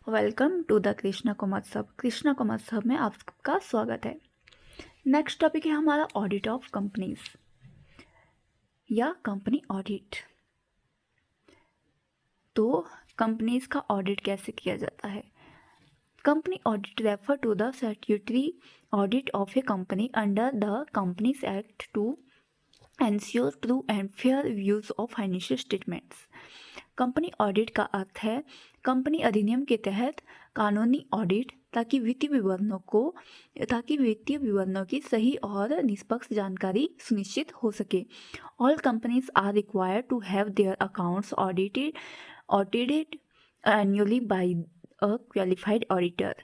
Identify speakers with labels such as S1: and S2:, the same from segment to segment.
S1: Welcome to the Krishna को मत्सव। कृष्णा को मत्सव में आप सबका स्वागत है। नेक्स्ट टॉपिक है हमारा ऑडिट ऑफ कंपनीज या कंपनी ऑडिट। तो कंपनीज का ऑडिट कैसे किया जाता है? Company audit refer to the statutory audit of a company under the companies act to ensure true and fair use of financial statements. Company audit का अर्थ है कंपनी अधिनियम के तहत कानूनी ऑडिट ताकि वित्तीय विवरणों की सही और निष्पक्ष जानकारी सुनिश्चित हो सके। All companies are required to have their accounts audited annually by a qualified auditor.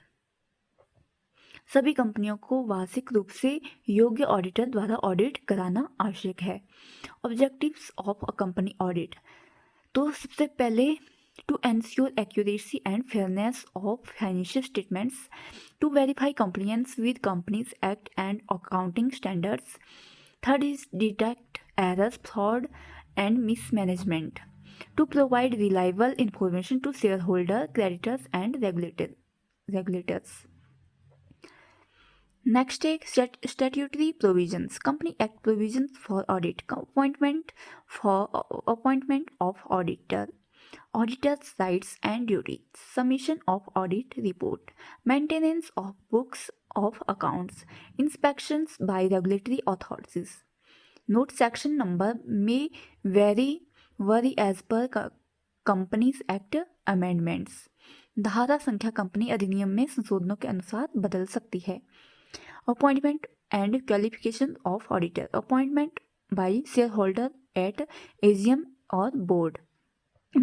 S1: सभी कंपनियों को वार्षिक रूप से योग्य ऑडिटर द्वारा ऑडिट कराना आवश्यक है। Objectives of a company audit. तो सबसे पहले to ensure accuracy and fairness of financial statements, to verify compliance with Companies Act and accounting standards. Third is detect errors, fraud, and mismanagement, to provide reliable information to shareholders, creditors, and regulators. Next is statutory provisions. Company Act provisions for audit. Appointment of auditor. Auditor's rights and duties. Submission of audit report. Maintenance of books of accounts. Inspections by regulatory authorities. Note section number may vary as per Companies Act amendments. धारा संख्या company अधिनियम में संशोधनों के अनुसार बदल सकती है। Appointment and qualification of auditor. Appointment by shareholder at AGM or board.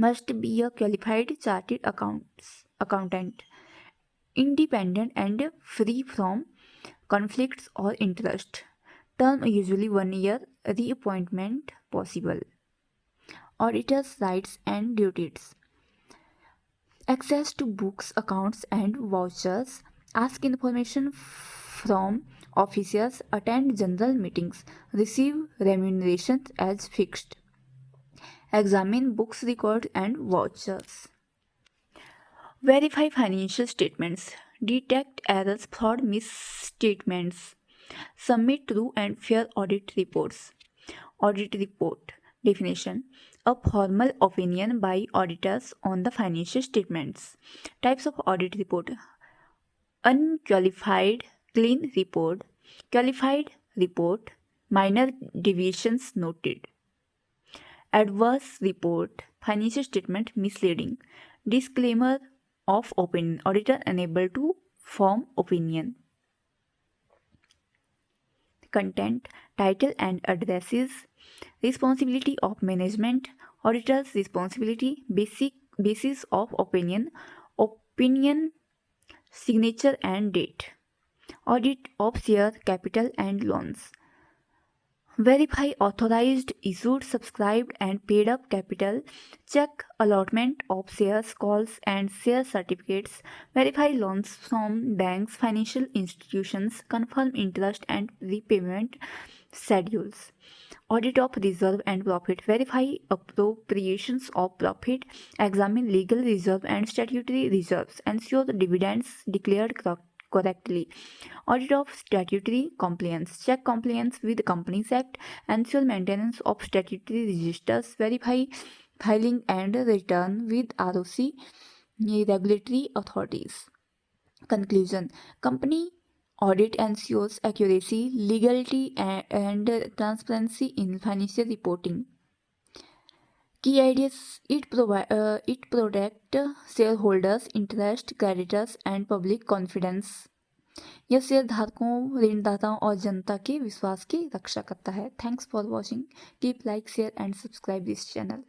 S1: Must be a qualified chartered accountant, independent and free from conflicts or interest. Term usually 1 year. Reappointment possible. Auditor's rights and duties. Access to books, accounts and vouchers. Ask information from officers. Attend general meetings. Receive remuneration as fixed. Examine books, records and vouchers. Verify financial statements. Detect errors, fraud, misstatements. Submit true and fair audit reports. Audit report definition: a formal opinion by auditors on the financial statements. Types of audit report: unqualified clean report, qualified report, minor deviations noted. Adverse report, financial statement misleading. Disclaimer of opinion, auditor unable to form opinion. Content, title and addresses. Responsibility of management, auditor's responsibility, basis of opinion, signature and date. Audit of share capital and loans. Verify authorized, issued, subscribed and paid up capital. Check allotment of shares, calls and share certificates. Verify loans from banks, financial institutions. Confirm interest and repayment schedules. Audit of reserve and profit. Verify appropriations of profit. Examine legal reserve and statutory reserves. Ensure the dividends declared correctly. Audit of statutory compliance. Check compliance with Companies Act. Ensure maintenance of statutory registers. Verify filing and return with ROC regulatory authorities. Conclusion: company audit ensures accuracy, legality and transparency in financial reporting. Key ideas: it protect shareholders' interest, creditors and public confidence. यह share धारकों, ऋणदाताओं और जनता के विश्वास की रक्षा करता है। Thanks for watching. Keep like, share and subscribe this channel.